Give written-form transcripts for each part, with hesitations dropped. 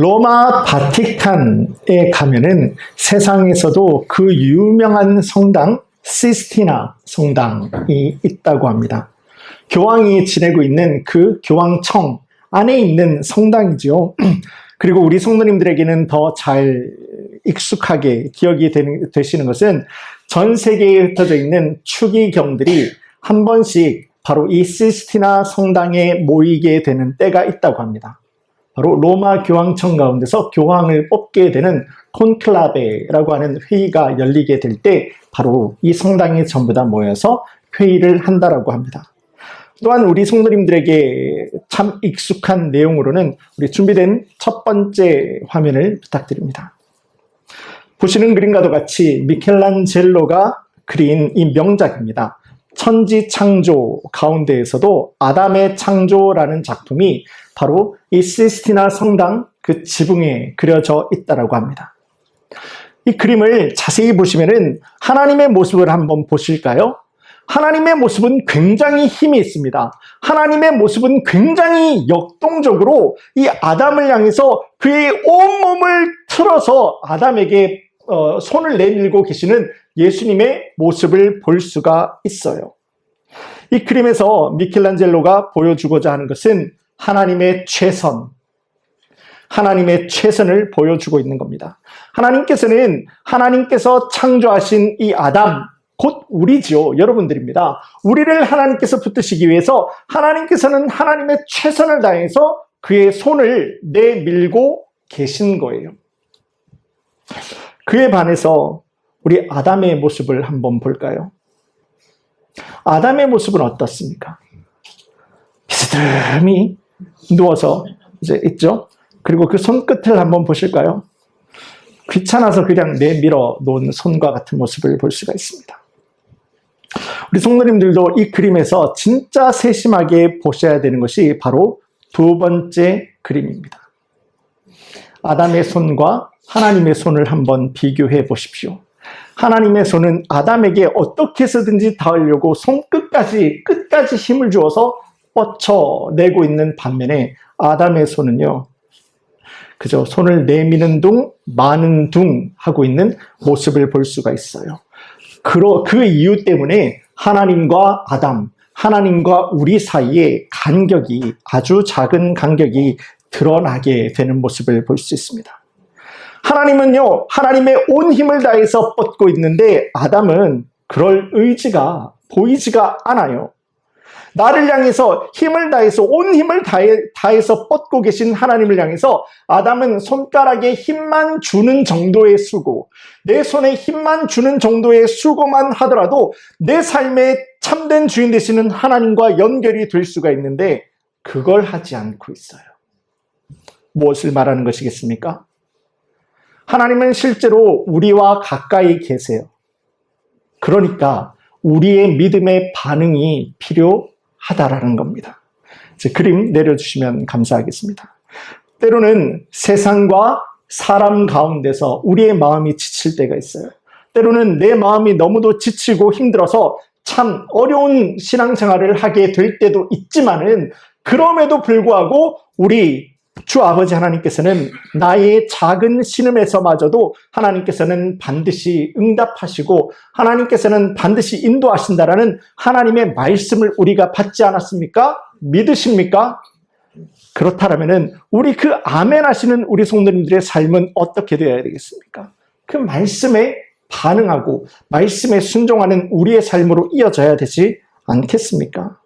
로마 바티칸에 가면은 세상에서도 그 유명한 성당 시스티나 성당이 있다고 합니다. 교황이 지내고 있는 그 교황청 안에 있는 성당이죠. 그리고 우리 성도님들에게는 더 잘 익숙하게 기억이 되시는 것은 전 세계에 흩어져 있는 추기경들이 한 번씩 바로 이 시스티나 성당에 모이게 되는 때가 있다고 합니다. 바로 로마 교황청 가운데서 교황을 뽑게 되는 콘클라베라고 하는 회의가 열리게 될 때 바로 이 성당에 전부 다 모여서 회의를 한다라고 합니다. 또한 우리 성도님들에게 참 익숙한 내용으로는 우리 준비된 첫 번째 화면을 부탁드립니다. 보시는 그림과도 같이 미켈란젤로가 그린 이 명작입니다. 천지창조 가운데에서도 아담의 창조라는 작품이 바로 이 시스티나 성당 그 지붕에 그려져 있다고 합니다. 이 그림을 자세히 보시면은 하나님의 모습을 한번 보실까요? 하나님의 모습은 굉장히 힘이 있습니다. 하나님의 모습은 굉장히 역동적으로 이 아담을 향해서 그의 온몸을 틀어서 아담에게 손을 내밀고 계시는 예수님의 모습을 볼 수가 있어요. 이 그림에서 미켈란젤로가 보여주고자 하는 것은 하나님의 최선, 하나님의 최선을 보여주고 있는 겁니다. 하나님께서 창조하신 이 아담, 곧 우리지요. 여러분들입니다. 우리를 하나님께서 붙드시기 위해서 하나님께서는 하나님의 최선을 다해서 그의 손을 내밀고 계신 거예요. 그에 반해서 우리 아담의 모습을 한번 볼까요? 아담의 모습은 어떻습니까? 비스듬히 누워서 이제 있죠. 그리고 그 손끝을 한번 보실까요? 귀찮아서 그냥 내밀어 놓은 손과 같은 모습을 볼 수가 있습니다. 우리 성도님들도 이 그림에서 진짜 세심하게 보셔야 되는 것이 바로 두 번째 그림입니다. 아담의 손과 하나님의 손을 한번 비교해 보십시오. 하나님의 손은 아담에게 어떻게 해서든지 닿으려고 끝까지 힘을 주어서 뻗쳐내고 있는 반면에 아담의 손은요, 그저 손을 내미는 둥 마는 둥 하고 있는 모습을 볼 수가 있어요. 그 이유 때문에 하나님과 아담, 하나님과 우리 사이의 간격이, 아주 작은 간격이 드러나게 되는 모습을 볼 수 있습니다. 하나님은요, 하나님의 온 힘을 다해서 뻗고 있는데 아담은 그럴 의지가 보이지가 않아요. 나를 향해서 힘을 다해서, 온 힘을 다해서 뻗고 계신 하나님을 향해서 아담은 손가락에 힘만 주는 정도의 수고, 내 손에 힘만 주는 정도의 수고만 하더라도 내 삶의 참된 주인 되시는 하나님과 연결이 될 수가 있는데 그걸 하지 않고 있어요. 무엇을 말하는 것이겠습니까? 하나님은 실제로 우리와 가까이 계세요. 그러니까 우리의 믿음의 반응이 필요하다라는 겁니다. 이제 그림 내려주시면 감사하겠습니다. 때로는 세상과 사람 가운데서 우리의 마음이 지칠 때가 있어요. 때로는 내 마음이 너무도 지치고 힘들어서 참 어려운 신앙생활을 하게 될 때도 있지만은 그럼에도 불구하고 우리 주 아버지 하나님께서는 나의 작은 신음에서마저도 하나님께서는 반드시 응답하시고 하나님께서는 반드시 인도하신다라는 하나님의 말씀을 우리가 받지 않았습니까? 믿으십니까? 그렇다면은 우리 그 아멘 하시는 우리 성도님들의 삶은 어떻게 되어야 되겠습니까? 그 말씀에 반응하고 말씀에 순종하는 우리의 삶으로 이어져야 되지 않겠습니까?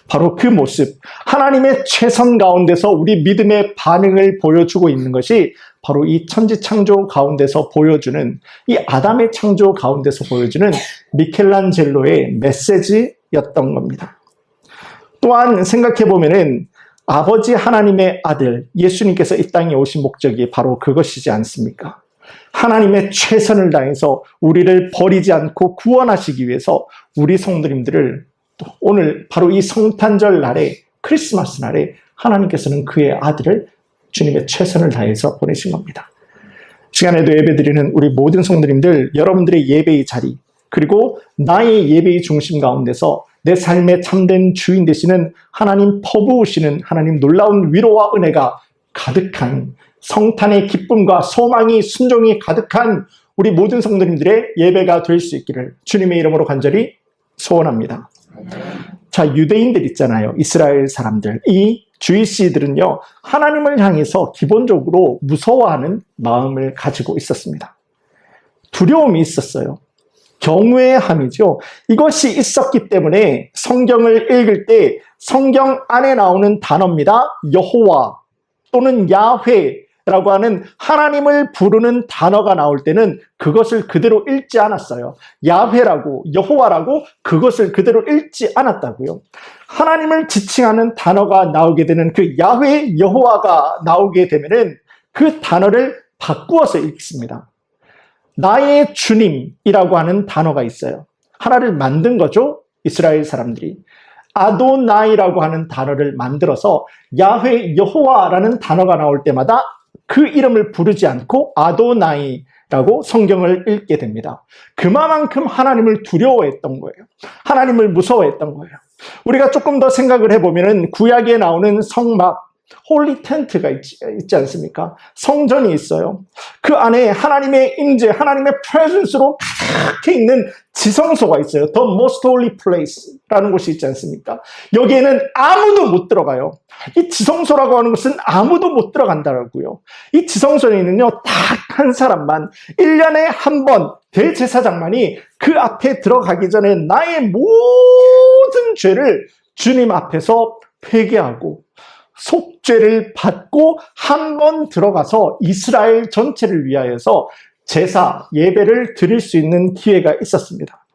바로 그 모습, 하나님의 최선 가운데서 우리 믿음의 반응을 보여주고 있는 것이 바로 이 천지창조 가운데서 보여주는, 이 아담의 창조 가운데서 보여주는 미켈란젤로의 메시지였던 겁니다. 또한 생각해보면은 아버지 하나님의 아들 예수님께서 이 땅에 오신 목적이 바로 그것이지 않습니까? 하나님의 최선을 다해서 우리를 버리지 않고 구원하시기 위해서 우리 성도님들을 또 오늘 바로 이 성탄절 날에, 크리스마스 날에 하나님께서는 그의 아들을 주님의 최선을 다해서 보내신 겁니다. 시간에도 예배드리는 우리 모든 성도님들, 여러분들의 예배의 자리, 그리고 나의 예배의 중심 가운데서 내 삶의 참된 주인 되시는 하나님, 퍼부으시는 하나님 놀라운 위로와 은혜가 가득한 성탄의 기쁨과 소망이 순종이 가득한 우리 모든 성도님들의 예배가 될 수 있기를 주님의 이름으로 간절히 소원합니다. 자, 유대인들 있잖아요. 이스라엘 사람들. 이 주이시들은요, 하나님을 향해서 기본적으로 무서워하는 마음을 가지고 있었습니다. 두려움이 있었어요. 경외함이죠. 이것이 있었기 때문에 성경을 읽을 때 성경 안에 나오는 단어입니다. 여호와 또는 야훼라고 하는 하나님을 부르는 단어가 나올 때는 그것을 그대로 읽지 않았어요. 야훼라고, 여호와라고 그것을 그대로 읽지 않았다고요. 하나님을 지칭하는 단어가 나오게 되는 그 야훼, 여호와가 나오게 되면은 그 단어를 바꾸어서 읽습니다. 나의 주님이라고 하는 단어가 있어요. 하나를 만든 거죠. 이스라엘 사람들이. 아도나이라고 하는 단어를 만들어서 야훼, 여호와라는 단어가 나올 때마다 그 이름을 부르지 않고 아도나이라고 성경을 읽게 됩니다. 그만큼 하나님을 두려워했던 거예요. 하나님을 무서워했던 거예요. 우리가 조금 더 생각을 해보면 구약에 나오는 성막, 홀리 텐트가 있지 않습니까? 성전이 있어요. 그 안에 하나님의 임재, 하나님의 프레젠스로 가득해 있는 지성소가 있어요. The most holy place라는 곳이 있지 않습니까? 여기에는 아무도 못 들어가요. 이 지성소라고 하는 것은 아무도 못 들어간다고요. 이 지성소에는요, 딱 한 사람만 1년에 한 번 대제사장만이 그 앞에 들어가기 전에 나의 모든 죄를 주님 앞에서 회개하고 속죄를 받고 한 번 들어가서 이스라엘 전체를 위하여서 제사, 예배를 드릴 수 있는 기회가 있었습니다.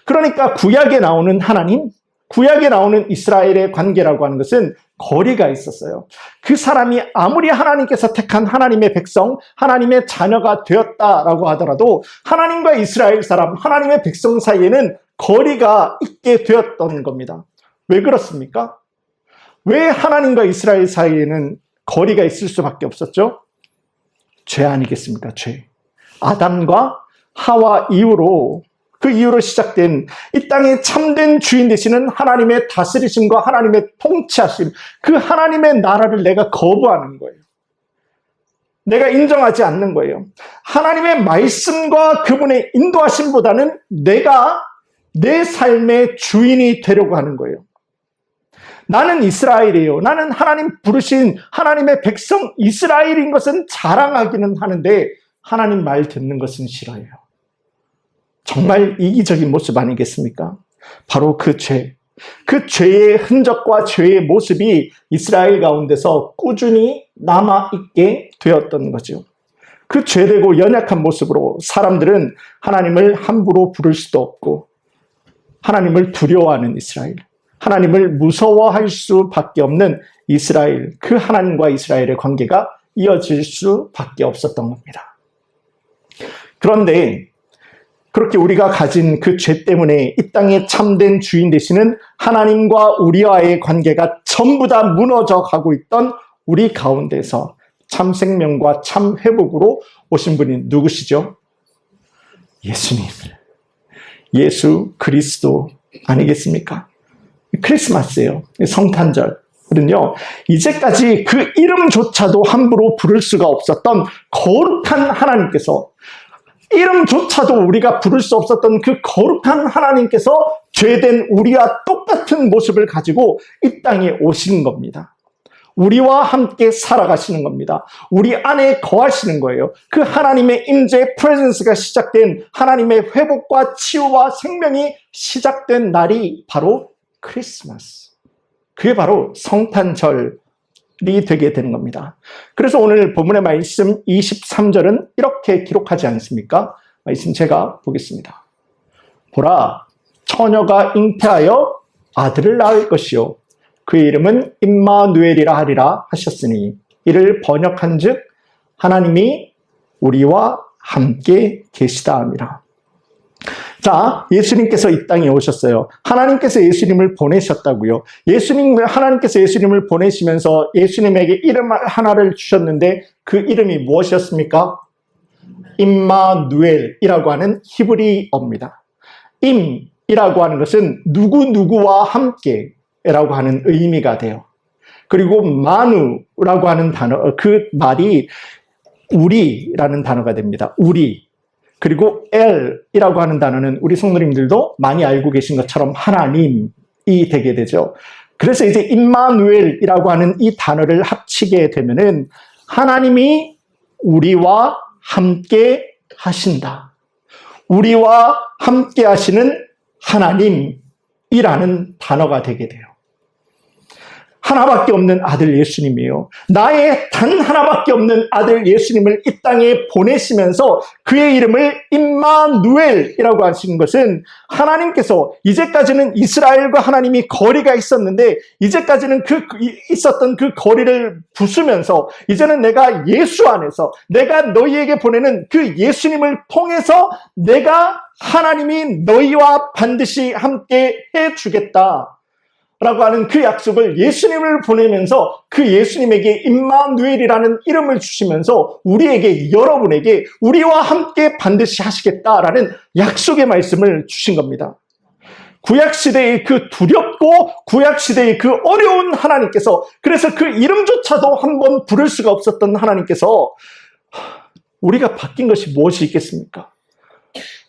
그러니까 구약에 나오는 하나님, 구약에 나오는 이스라엘의 관계라고 하는 것은 거리가 있었어요. 그 사람이 아무리 하나님께서 택한 하나님의 백성, 하나님의 자녀가 되었다라고 하더라도 하나님과 이스라엘 사람, 하나님의 백성 사이에는 거리가 있게 되었던 겁니다. 왜 그렇습니까? 왜 하나님과 이스라엘 사이에는 거리가 있을 수밖에 없었죠? 죄 아니겠습니까? 죄. 아담과 하와 이후로, 그 이후로 시작된 이 땅의 참된 주인 되시는 하나님의 다스리심과 하나님의 통치하심, 그 하나님의 나라를 내가 거부하는 거예요. 내가 인정하지 않는 거예요. 하나님의 말씀과 그분의 인도하심보다는 내가 내 삶의 주인이 되려고 하는 거예요. 나는 이스라엘이에요. 나는 하나님 부르신 하나님의 백성 이스라엘인 것은 자랑하기는 하는데 하나님 말 듣는 것은 싫어해요. 정말 이기적인 모습 아니겠습니까? 바로 그 죄, 그 죄의 흔적과 죄의 모습이 이스라엘 가운데서 꾸준히 남아있게 되었던 거죠. 그 죄되고 연약한 모습으로 사람들은 하나님을 함부로 부를 수도 없고 하나님을 두려워하는 이스라엘, 하나님을 무서워할 수밖에 없는 이스라엘, 그 하나님과 이스라엘의 관계가 이어질 수밖에 없었던 겁니다. 그런데 그렇게 우리가 가진 그 죄 때문에 이 땅의 참된 주인 되시는 하나님과 우리와의 관계가 전부 다 무너져 가고 있던 우리 가운데서 참 생명과 참 회복으로 오신 분이 누구시죠? 예수님, 예수 그리스도 아니겠습니까? 크리스마스예요. 성탄절은요, 이제까지 그 이름조차도 함부로 부를 수가 없었던 거룩한 하나님께서, 이름조차도 우리가 부를 수 없었던 그 거룩한 하나님께서 죄된 우리와 똑같은 모습을 가지고 이 땅에 오신 겁니다. 우리와 함께 살아가시는 겁니다. 우리 안에 거하시는 거예요. 그 하나님의 임재 프레젠스가 시작된, 하나님의 회복과 치유와 생명이 시작된 날이 바로 크리스마스. 그게 바로 성탄절이 되게 되는 겁니다. 그래서 오늘 본문의 말씀 23절은 이렇게 기록하지 않습니까? 말씀 제가 보겠습니다. 보라, 처녀가 잉태하여 아들을 낳을 것이요 그의 이름은 임마누엘이라 하리라 하셨으니 이를 번역한즉 하나님이 우리와 함께 계시다 함이라. 자, 예수님께서 이 땅에 오셨어요. 하나님께서 예수님을 보내셨다고요. 하나님께서 예수님을 보내시면서 예수님에게 이름 하나를 주셨는데 그 이름이 무엇이었습니까? 임마누엘이라고 하는 히브리어입니다. 임이라고 하는 것은 누구누구와 함께라고 하는 의미가 돼요. 그리고 마누라고 하는 단어, 그 말이 우리라는 단어가 됩니다. 우리. 그리고 엘이라고 하는 단어는 우리 성도님들도 많이 알고 계신 것처럼 하나님이 되게 되죠. 그래서 이제 임마누엘이라고 하는 이 단어를 합치게 되면은 하나님이 우리와 함께 하신다. 우리와 함께 하시는 하나님이라는 단어가 되게 돼요. 하나밖에 없는 아들 예수님이에요. 나의 단 하나밖에 없는 아들 예수님을 이 땅에 보내시면서 그의 이름을 임마누엘이라고 하시는 것은 하나님께서 이제까지는 이스라엘과 하나님이 거리가 있었는데 이제까지는 있었던 그 거리를 부수면서 이제는 내가 예수 안에서 내가 너희에게 보내는 그 예수님을 통해서 내가 하나님이 너희와 반드시 함께 해주겠다 라고 하는 그 약속을 예수님을 보내면서 그 예수님에게 임마누엘이라는 이름을 주시면서 우리에게, 여러분에게 우리와 함께 반드시 하시겠다라는 약속의 말씀을 주신 겁니다. 구약시대의 그 두렵고 구약시대의 그 어려운 하나님께서, 그래서 그 이름조차도 한번 부를 수가 없었던 하나님께서 우리가 바뀐 것이 무엇이 있겠습니까?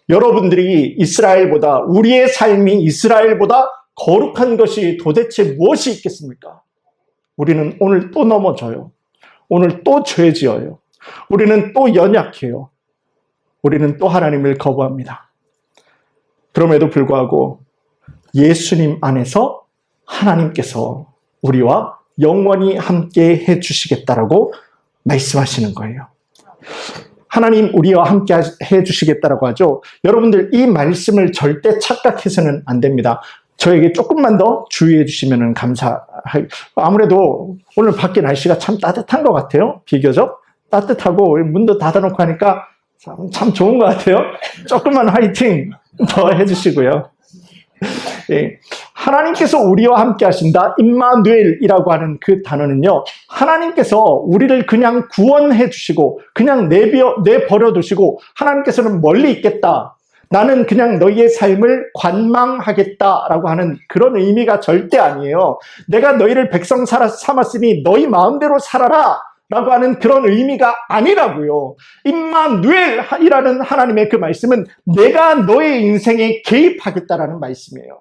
여러분들이 이스라엘보다, 우리의 삶이 이스라엘보다 거룩한 것이 도대체 무엇이 있겠습니까? 우리는 오늘 또 넘어져요. 오늘 또 죄 지어요. 우리는 또 연약해요. 우리는 또 하나님을 거부합니다. 그럼에도 불구하고 예수님 안에서 하나님께서 우리와 영원히 함께 해주시겠다라고 말씀하시는 거예요. 하나님 우리와 함께 해주시겠다라고 하죠. 여러분들 이 말씀을 절대 착각해서는 안 됩니다. 저에게 조금만 더 주의해 주시면 아무래도 오늘 밖에 날씨가 참 따뜻한 것 같아요. 비교적 따뜻하고 문도 닫아놓고 하니까 참 좋은 것 같아요. 조금만 화이팅 더 해주시고요. 예, 하나님께서 우리와 함께 하신다. 임마누엘이라고 하는 그 단어는요, 하나님께서 우리를 그냥 구원해 주시고 그냥 내버려 두시고 하나님께서는 멀리 있겠다, 나는 그냥 너희의 삶을 관망하겠다라고 하는 그런 의미가 절대 아니에요. 내가 너희를 백성 삼았으니 너희 마음대로 살아라 라고 하는 그런 의미가 아니라고요. 임마누엘이라는 하나님의 그 말씀은 내가 너의 인생에 개입하겠다라는 말씀이에요.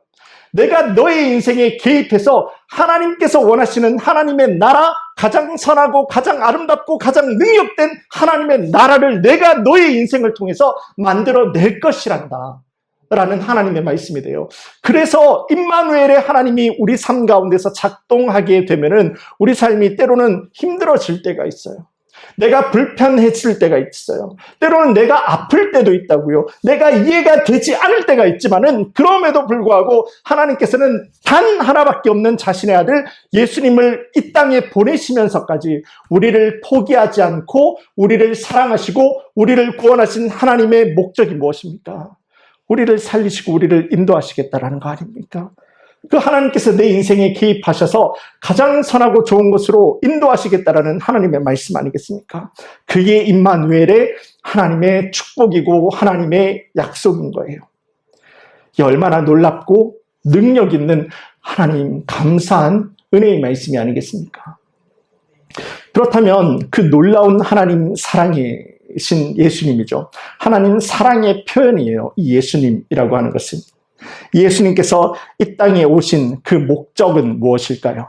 내가 너의 인생에 개입해서 하나님께서 원하시는 하나님의 나라, 가장 선하고 가장 아름답고 가장 능력된 하나님의 나라를 내가 너의 인생을 통해서 만들어낼 것이란다 라는 하나님의 말씀이 돼요. 그래서 임마누엘의 하나님이 우리 삶 가운데서 작동하게 되면은 우리 삶이 때로는 힘들어질 때가 있어요. 내가 불편해질 때가 있어요. 때로는 내가 아플 때도 있다고요. 내가 이해가 되지 않을 때가 있지만은 그럼에도 불구하고 하나님께서는 단 하나밖에 없는 자신의 아들 예수님을 이 땅에 보내시면서까지 우리를 포기하지 않고 우리를 사랑하시고 우리를 구원하신 하나님의 목적이 무엇입니까? 우리를 살리시고 우리를 인도하시겠다라는 거 아닙니까? 그 하나님께서 내 인생에 개입하셔서 가장 선하고 좋은 것으로 인도하시겠다라는 하나님의 말씀 아니겠습니까? 그게 임마누엘의 하나님의 축복이고 하나님의 약속인 거예요. 이게 얼마나 놀랍고 능력 있는 하나님 감사한 은혜의 말씀이 아니겠습니까? 그렇다면 그 놀라운 하나님 사랑이신 예수님이죠. 하나님 사랑의 표현이에요. 이 예수님이라고 하는 것은. 예수님께서 이 땅에 오신 그 목적은 무엇일까요?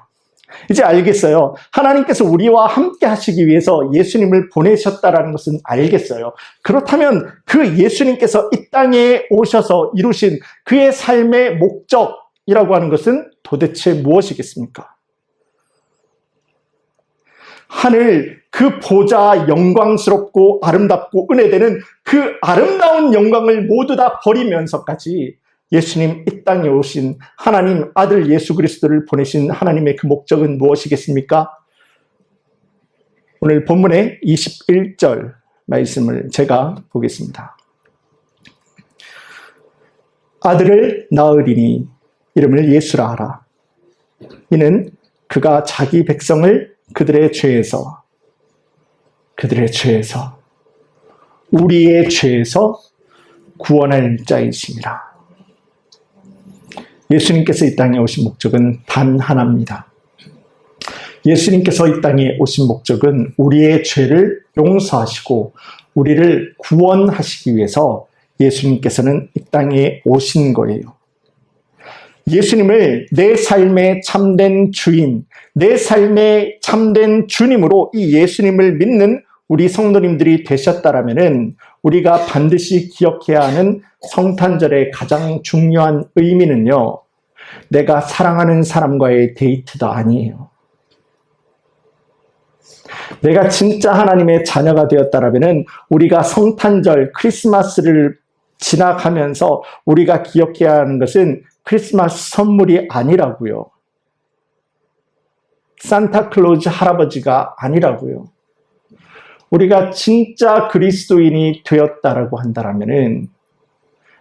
이제 알겠어요. 하나님께서 우리와 함께 하시기 위해서 예수님을 보내셨다라는 것은 알겠어요. 그렇다면 그 예수님께서 이 땅에 오셔서 이루신 그의 삶의 목적이라고 하는 것은 도대체 무엇이겠습니까? 하늘 그 보좌 영광스럽고 아름답고 은혜되는 그 아름다운 영광을 모두 다 버리면서까지 예수님 이 땅에 오신 하나님 아들 예수 그리스도를 보내신 하나님의 그 목적은 무엇이겠습니까? 오늘 본문의 21절 말씀을 제가 보겠습니다. 아들을 낳으리니 이름을 예수라 하라. 이는 그가 자기 백성을 그들의 죄에서 우리의 죄에서 구원할 자이심이라. 예수님께서 이 땅에 오신 목적은 단 하나입니다. 예수님께서 이 땅에 오신 목적은 우리의 죄를 용서하시고 우리를 구원하시기 위해서 예수님께서는 이 땅에 오신 거예요. 예수님을 내 삶의 참된 주인, 내 삶의 참된 주님으로 이 예수님을 믿는 우리 성도님들이 되셨다라면은 우리가 반드시 기억해야 하는 성탄절의 가장 중요한 의미는요, 내가 사랑하는 사람과의 데이트도 아니에요. 내가 진짜 하나님의 자녀가 되었다라면은 우리가 성탄절, 크리스마스를 지나가면서 우리가 기억해야 하는 것은 크리스마스 선물이 아니라고요. 산타클로즈 할아버지가 아니라고요. 우리가 진짜 그리스도인이 되었다라고 한다면은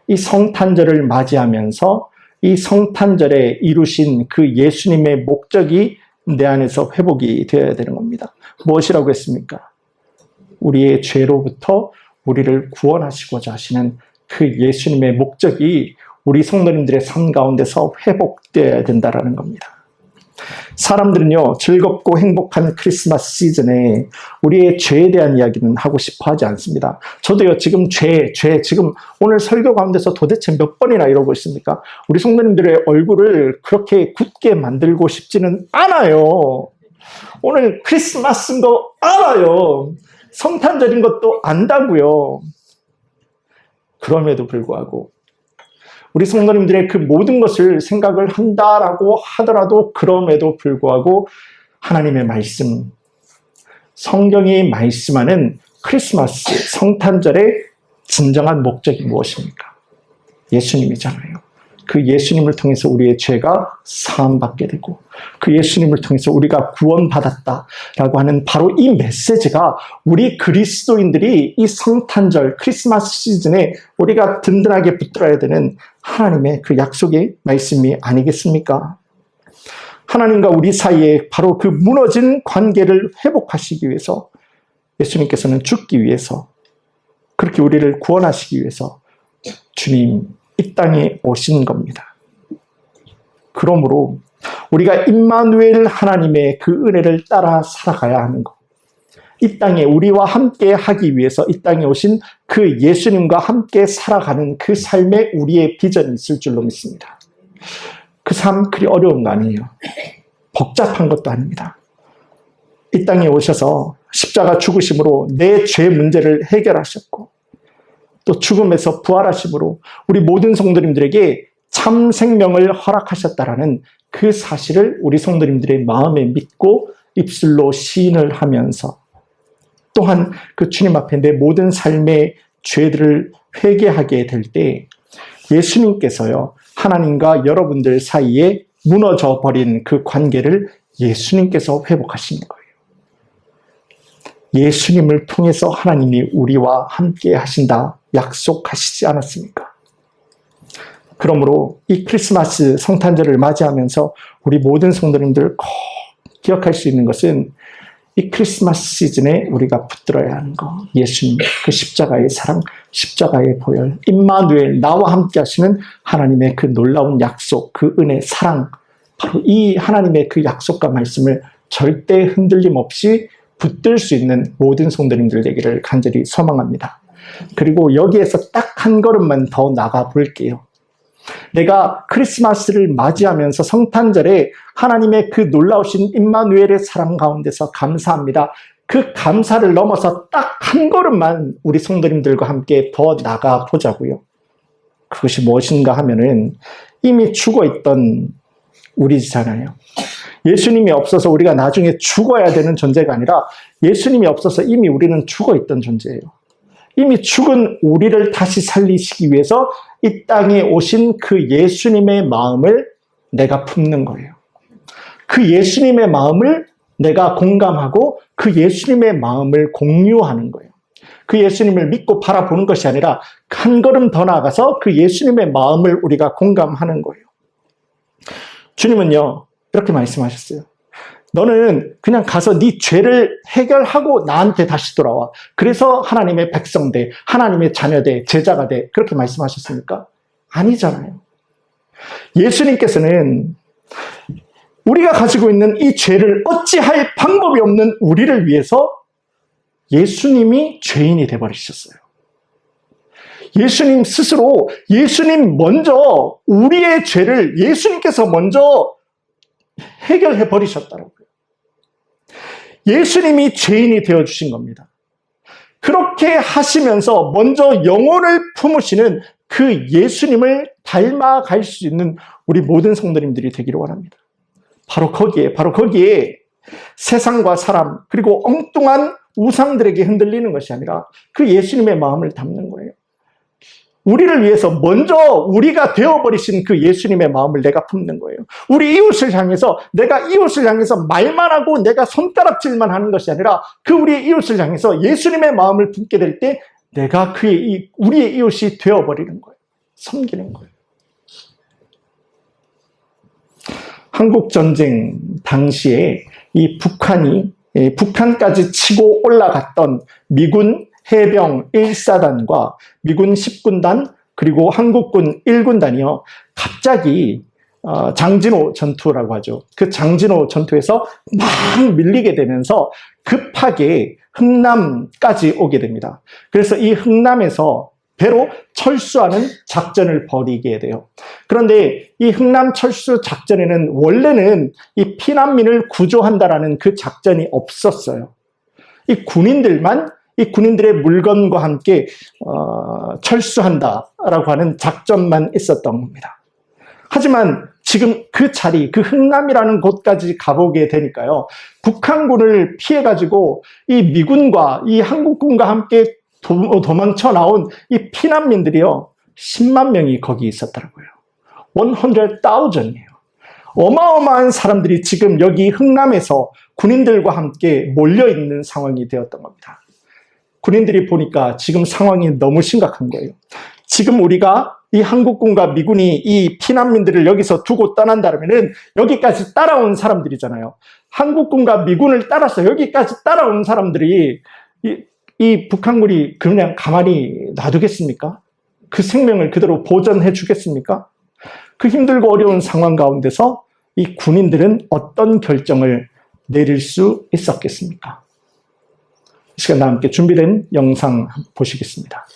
이 성탄절을 맞이하면서 이 성탄절에 이루신 그 예수님의 목적이 내 안에서 회복이 되어야 되는 겁니다. 무엇이라고 했습니까? 우리의 죄로부터 우리를 구원하시고자 하시는 그 예수님의 목적이 우리 성도님들의 삶 가운데서 회복되어야 된다는 겁니다. 사람들은요, 즐겁고 행복한 크리스마스 시즌에 우리의 죄에 대한 이야기는 하고 싶어 하지 않습니다. 저도요, 지금 지금 오늘 설교 가운데서 도대체 몇 번이나 이러고 있습니까? 우리 성도님들의 얼굴을 그렇게 굳게 만들고 싶지는 않아요. 오늘 크리스마스인 거 알아요. 성탄절인 것도 안다고요. 그럼에도 불구하고 우리 성도님들의 그 모든 것을 생각을 한다라고 하더라도 그럼에도 불구하고 하나님의 말씀, 성경이 말씀하는 크리스마스, 성탄절의 진정한 목적이 무엇입니까? 예수님이잖아요. 그 예수님을 통해서 우리의 죄가 사함받게 되고 그 예수님을 통해서 우리가 구원받았다라고 하는 바로 이 메시지가 우리 그리스도인들이 이 성탄절 크리스마스 시즌에 우리가 든든하게 붙들어야 되는 하나님의 그 약속의 말씀이 아니겠습니까? 하나님과 우리 사이에 바로 그 무너진 관계를 회복하시기 위해서 예수님께서는 죽기 위해서 그렇게 우리를 구원하시기 위해서 주님 이 땅에 오신 겁니다. 그러므로 우리가 임마누엘 하나님의 그 은혜를 따라 살아가야 하는 것. 이 땅에 우리와 함께 하기 위해서 이 땅에 오신 그 예수님과 함께 살아가는 그 삶에 우리의 비전이 있을 줄로 믿습니다. 그 삶 그리 어려운 거 아니에요. 복잡한 것도 아닙니다. 이 땅에 오셔서 십자가 죽으심으로 내 죄 문제를 해결하셨고 또 죽음에서 부활하심으로 우리 모든 성도님들에게 참 생명을 허락하셨다라는 그 사실을 우리 성도님들의 마음에 믿고 입술로 시인을 하면서 또한 그 주님 앞에 내 모든 삶의 죄들을 회개하게 될 때 예수님께서요, 하나님과 여러분들 사이에 무너져 버린 그 관계를 예수님께서 회복하시는 거예요. 예수님을 통해서 하나님이 우리와 함께 하신다 약속하시지 않았습니까? 그러므로 이 크리스마스 성탄절을 맞이하면서 우리 모든 성도님들 꼭 기억할 수 있는 것은 이 크리스마스 시즌에 우리가 붙들어야 하는 거, 예수님 그 십자가의 사랑, 십자가의 보혈, 임마누엘 나와 함께 하시는 하나님의 그 놀라운 약속, 그 은혜, 사랑, 바로 이 하나님의 그 약속과 말씀을 절대 흔들림 없이 붙들 수 있는 모든 성도님들 되기를 간절히 소망합니다. 그리고 여기에서 딱 한 걸음만 더 나가 볼게요. 내가 크리스마스를 맞이하면서 성탄절에 하나님의 그 놀라우신 임마누엘의 사랑 가운데서 감사합니다. 그 감사를 넘어서 딱 한 걸음만 우리 성도님들과 함께 더 나가 보자고요. 그것이 무엇인가 하면은 이미 죽어있던 우리잖아요. 예수님이 없어서 우리가 나중에 죽어야 되는 존재가 아니라 예수님이 없어서 이미 우리는 죽어있던 존재예요. 이미 죽은 우리를 다시 살리시기 위해서 이 땅에 오신 그 예수님의 마음을 내가 품는 거예요. 그 예수님의 마음을 내가 공감하고 그 예수님의 마음을 공유하는 거예요. 그 예수님을 믿고 바라보는 것이 아니라 한 걸음 더 나아가서 그 예수님의 마음을 우리가 공감하는 거예요. 주님은요, 이렇게 말씀하셨어요. 너는 그냥 가서 네 죄를 해결하고 나한테 다시 돌아와. 그래서 하나님의 백성 돼, 하나님의 자녀 돼, 제자가 돼. 그렇게 말씀하셨습니까? 아니잖아요. 예수님께서는 우리가 가지고 있는 이 죄를 어찌할 방법이 없는 우리를 위해서 예수님이 죄인이 되어버리셨어요. 예수님 스스로, 예수님 먼저 우리의 죄를 예수님께서 먼저 해결해 버리셨다고요. 예수님이 죄인이 되어주신 겁니다. 그렇게 하시면서 먼저 영혼을 품으시는 그 예수님을 닮아갈 수 있는 우리 모든 성도님들이 되기를 원합니다. 바로 거기에 세상과 사람, 그리고 엉뚱한 우상들에게 흔들리는 것이 아니라 그 예수님의 마음을 담는 거예요. 우리를 위해서 먼저 우리가 되어버리신 그 예수님의 마음을 내가 품는 거예요. 우리 이웃을 향해서, 내가 이웃을 향해서 말만 하고 내가 손가락질만 하는 것이 아니라 그 우리의 이웃을 향해서 예수님의 마음을 품게 될 때 내가 우리의 이웃이 되어버리는 거예요. 섬기는 거예요. 한국전쟁 당시에 이 북한까지 치고 올라갔던 미군 해병 1사단과 미군 10군단 그리고 한국군 1군단이요. 갑자기 장진호 전투라고 하죠. 그 장진호 전투에서 막 밀리게 되면서 급하게 흥남까지 오게 됩니다. 그래서 이 흥남에서 배로 철수하는 작전을 벌이게 돼요. 그런데 이 흥남 철수 작전에는 원래는 이 피난민을 구조한다라는 그 작전이 없었어요. 이 군인들의 물건과 함께 철수한다라고 하는 작전만 있었던 겁니다. 하지만 지금 그 자리, 그 흥남이라는 곳까지 가보게 되니까요. 북한군을 피해가지고 이 미군과 이 한국군과 함께 도망쳐 나온 이 피난민들이요. 10만 명이 거기 있었더라고요. 100,000이에요. 어마어마한 사람들이 지금 여기 흥남에서 군인들과 함께 몰려있는 상황이 되었던 겁니다. 군인들이 보니까 지금 상황이 너무 심각한 거예요. 지금 우리가 이 한국군과 미군이 이 피난민들을 여기서 두고 떠난다면은 여기까지 따라온 사람들이잖아요. 한국군과 미군을 따라서 여기까지 따라온 사람들이 이 북한군이 그냥 가만히 놔두겠습니까? 그 생명을 그대로 보전해 주겠습니까? 그 힘들고 어려운 상황 가운데서 이 군인들은 어떤 결정을 내릴 수 있었겠습니까? 이 시간 다 함께 준비된 영상 보시겠습니다.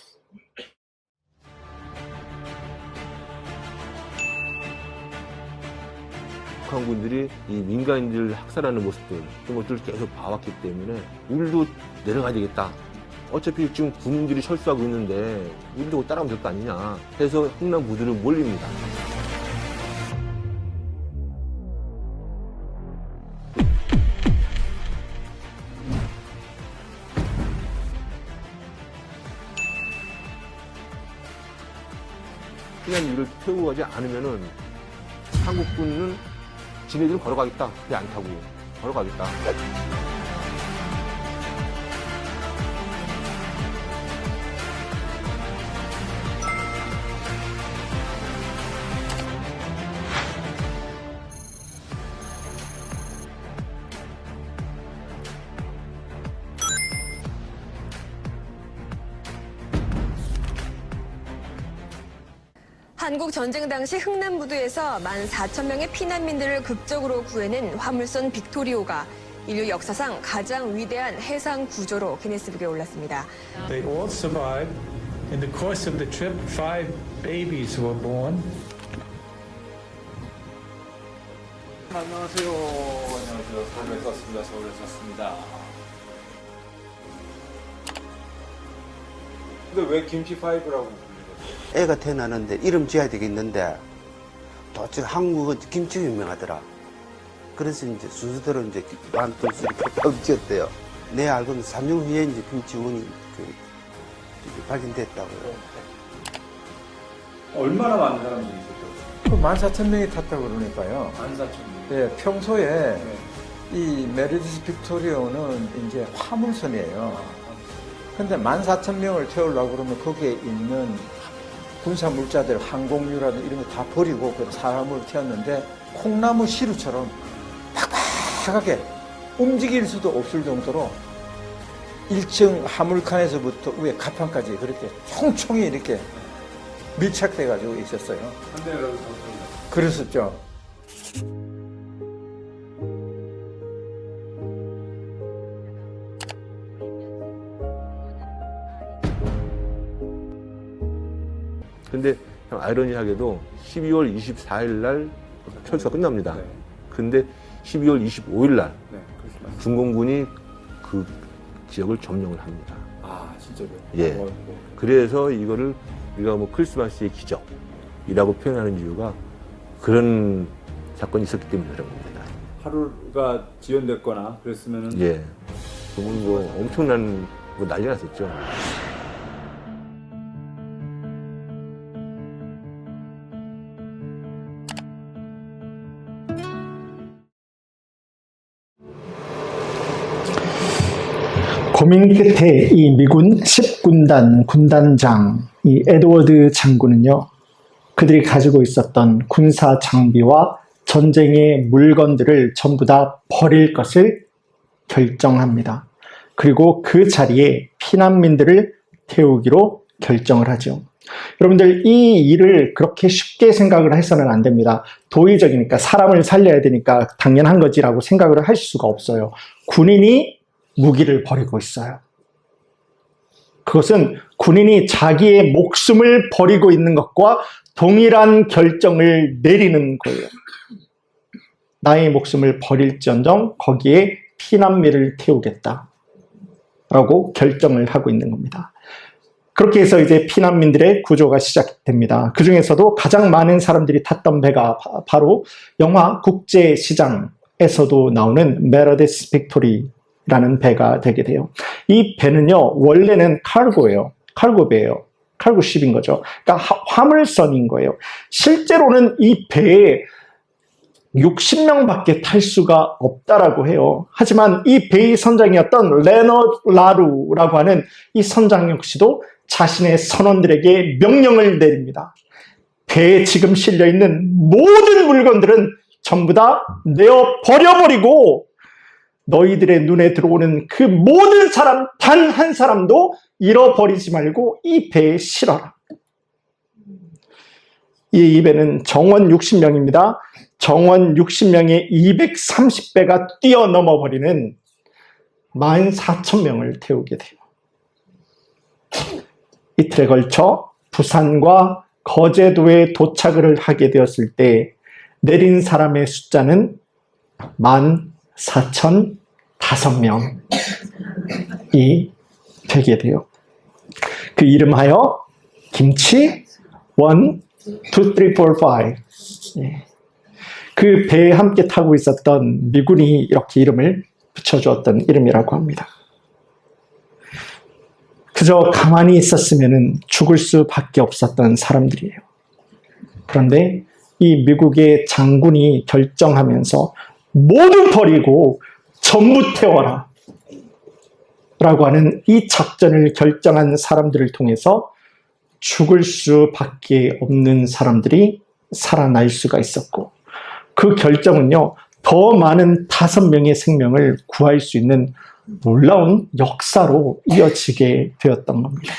북한군들이 이 민간인들 학살하는 모습들, 이런 것들을 계속 봐왔기 때문에 우리도 내려가야 되겠다. 어차피 지금 군인들이 철수하고 있는데 우리도 따라오면 될 거 아니냐 해서 흥남 부두로 몰립니다. 피난민을 태우고 가지 않으면은 한국군은 지네들은 걸어가겠다. 배 안 타고 걸어가겠다. 한국 전쟁 당시 흥남부두에서 14,000명의 피난민들을 극적으로 구해낸 화물선 빅토리오가 인류 역사상 가장 위대한 해상 구조로 기네스북에 올랐습니다. They all survived. In the course of the trip, 5 babies were born. 안녕하세요. 안녕하세요. 서울에서 왔습니다. 서울에서 왔습니다. 근데 왜 김치5라고 불리거든요? 애가 태어나는데 이름 지어야 되겠는데 도대체 한국은 김치가 유명하더라. 그래서 이제 순서대로 이제 1, 2, 3, 4, 5 지었대요. 내 알고는 3년 후에 이제 김치원이 발견됐다고요. 얼마나 많은 사람들이 있었죠? 14,000명이 탔다고 그러니까요. 14,000명. 예, 평소에 이 메리디스 빅토리오는 이제 화물선이에요. 근데 14,000명을 태우려고 그러면 거기에 있는 군사 물자들, 항공유라든지 이런 거 다 버리고 그 사람을 태웠는데 콩나무 시루처럼 팍팍하게 움직일 수도 없을 정도로 1층 하물칸에서부터 위에 갑판까지 그렇게 총총히 이렇게 밀착돼 가지고 있었어요. 한대라도 더 그랬었죠. 근데 참 아이러니하게도 12월 24일 날 철수가 끝납니다. 네. 근데 12월 25일 날 네, 크리스마스. 중공군이 그 지역을 점령을 합니다. 아, 진짜요? 예. 그래서 이거를 우리가 뭐 크리스마스의 기적이라고 표현하는 이유가 그런 사건이 있었기 때문에 그런 겁니다. 하루가 지연됐거나 그랬으면은 예. 그건 뭐 엄청난 뭐 난리 났었죠. 고민 끝에 이 미군 10군단 군단장 이 에드워드 장군은요, 그들이 가지고 있었던 군사 장비와 전쟁의 물건들을 전부 다 버릴 것을 결정합니다. 그리고 그 자리에 피난민들을 태우기로 결정을 하죠. 여러분들, 이 일을 그렇게 쉽게 생각을 해서는 안 됩니다. 도의적이니까, 사람을 살려야 되니까 당연한 거지라고 생각을 할 수가 없어요. 군인이 무기를 버리고 있어요. 그것은 군인이 자기의 목숨을 버리고 있는 것과 동일한 결정을 내리는 거예요. 나의 목숨을 버릴지언정 거기에 피난민을 태우겠다 라고 결정을 하고 있는 겁니다. 그렇게 해서 이제 피난민들의 구조가 시작됩니다. 그 중에서도 가장 많은 사람들이 탔던 배가 바로 영화 국제시장에서도 나오는 메르디스 빅토리라는 배가 되게 돼요. 이 배는요, 원래는 카르고예요. 카르고배예요. 카르고십인 거죠. 그러니까 화물선인 거예요. 실제로는 이 배에 60명밖에 탈 수가 없다라고 해요. 하지만 이 배의 선장이었던 레너드 라루라고 하는 이 선장 역시도 자신의 선원들에게 명령을 내립니다. 배에 지금 실려있는 모든 물건들은 전부 다 내어 버려버리고 너희들의 눈에 들어오는 그 모든 사람 단 한 사람도 잃어버리지 말고 이 배에 실어라. 이 배는 정원 60명입니다. 정원 60명의 230배가 뛰어넘어 버리는 14,000명을 태우게 돼요. 이틀에 걸쳐 부산과 거제도에 도착을 하게 되었을 때 내린 사람의 숫자는 14,005명이 되게 돼요. 그 이름하여 김치 1, 2, 3, 4, 5. 예. 그 배에 함께 타고 있었던 미군이 이렇게 이름을 붙여주었던 이름이라고 합니다. 그저 가만히 있었으면 죽을 수밖에 없었던 사람들이에요. 그런데 이 미국의 장군이 결정하면서 모두 버리고 전부 태워라 라고 하는 이 작전을 결정한 사람들을 통해서 죽을 수밖에 없는 사람들이 살아날 수가 있었고, 그 결정은요, 더 많은 5명의 생명을 구할 수 있는 놀라운 역사로 이어지게 되었던 겁니다.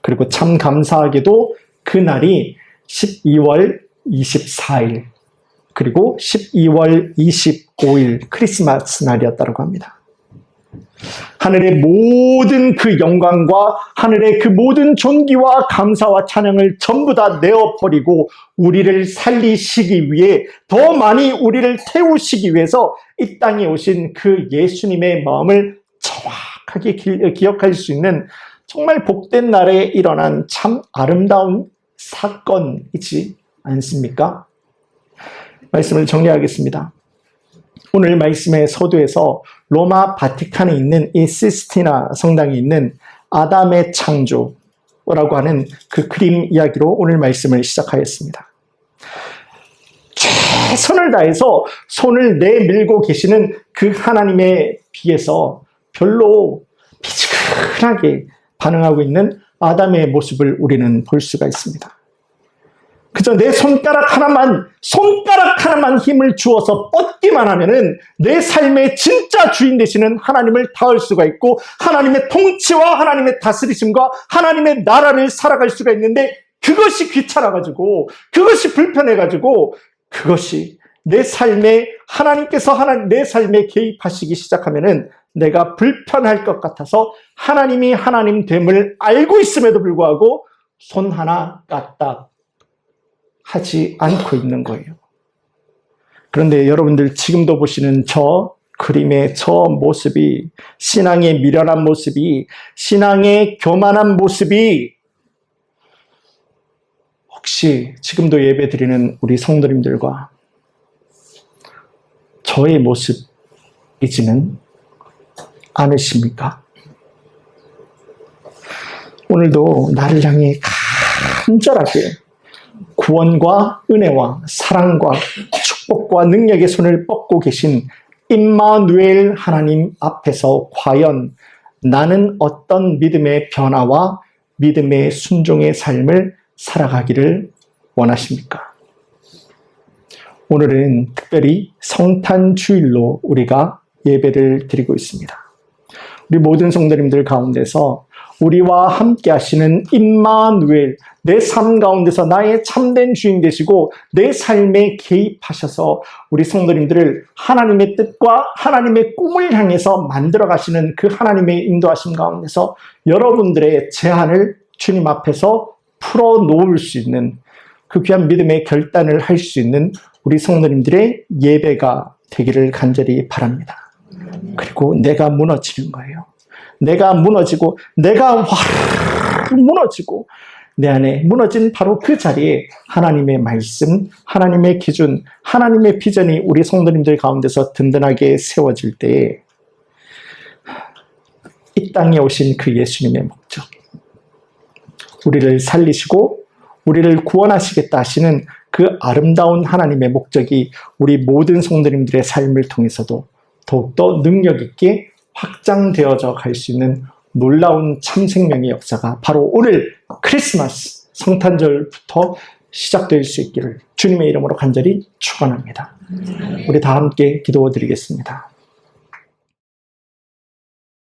그리고 참 감사하게도 그날이 12월 24일 그리고 12월 25일 크리스마스 날이었다고 합니다. 하늘의 모든 그 영광과 하늘의 그 모든 존귀와 감사와 찬양을 전부 다 내어버리고 우리를 살리시기 위해, 더 많이 우리를 태우시기 위해서 이 땅에 오신 그 예수님의 마음을 정확하게 기억할 수 있는 정말 복된 날에 일어난 참 아름다운 사건이지 않습니까? 말씀을 정리하겠습니다. 오늘 말씀의 서두에서 로마 바티칸에 있는 이 시스티나 성당에 있는 아담의 창조라고 하는 그 그림 이야기로 오늘 말씀을 시작하였습니다. 최선을 다해서 손을 내밀고 계시는 그 하나님에 비해서 별로 미지근하게 반응하고 있는 아담의 모습을 우리는 볼 수가 있습니다. 그저 내 손가락 하나만 힘을 주어서 뻗기만 하면은 내 삶의 진짜 주인 되시는 하나님을 닿을 수가 있고, 하나님의 통치와 하나님의 다스리심과 하나님의 나라를 살아갈 수가 있는데, 그것이 귀찮아가지고, 그것이 불편해가지고, 그것이 내 삶에 하나님께서 내 삶에 개입하시기 시작하면은 내가 불편할 것 같아서 하나님이 하나님 됨을 알고 있음에도 불구하고 손 하나 까딱 하지 않고 있는 거예요. 그런데 여러분들 지금도 보시는 저 그림의 저 모습이, 신앙의 미련한 모습이, 신앙의 교만한 모습이 혹시 지금도 예배 드리는 우리 성도님들과 저의 모습이지는 않으십니까? 오늘도 나를 향해 간절하게 구원과 은혜와 사랑과 축복과 능력의 손을 뻗고 계신 임마누엘 하나님 앞에서 과연 나는 어떤 믿음의 변화와 믿음의 순종의 삶을 살아가기를 원하십니까? 오늘은 특별히 성탄 주일로 우리가 예배를 드리고 있습니다. 우리 모든 성도님들 가운데서 우리와 함께 하시는 임마누엘, 내 삶 가운데서 나의 참된 주인 되시고 내 삶에 개입하셔서 우리 성도님들을 하나님의 뜻과 하나님의 꿈을 향해서 만들어 가시는 그 하나님의 인도하심 가운데서 여러분들의 제한을 주님 앞에서 풀어놓을 수 있는 그 귀한 믿음의 결단을 할 수 있는 우리 성도님들의 예배가 되기를 간절히 바랍니다. 그리고 내가 무너지는 거예요. 내가 무너지고 내가 확 무너지고 내 안에 무너진 바로 그 자리에 하나님의 말씀, 하나님의 기준, 하나님의 비전이 우리 성도님들 가운데서 든든하게 세워질 때에 이 땅에 오신 그 예수님의 목적, 우리를 살리시고 우리를 구원하시겠다 하시는 그 아름다운 하나님의 목적이 우리 모든 성도님들의 삶을 통해서도 더욱더 능력 있게 확장되어져 갈 수 있는 놀라운 참생명의 역사가 바로 오늘 크리스마스 성탄절부터 시작될 수 있기를 주님의 이름으로 간절히 축원합니다. 우리 다 함께 기도드리겠습니다.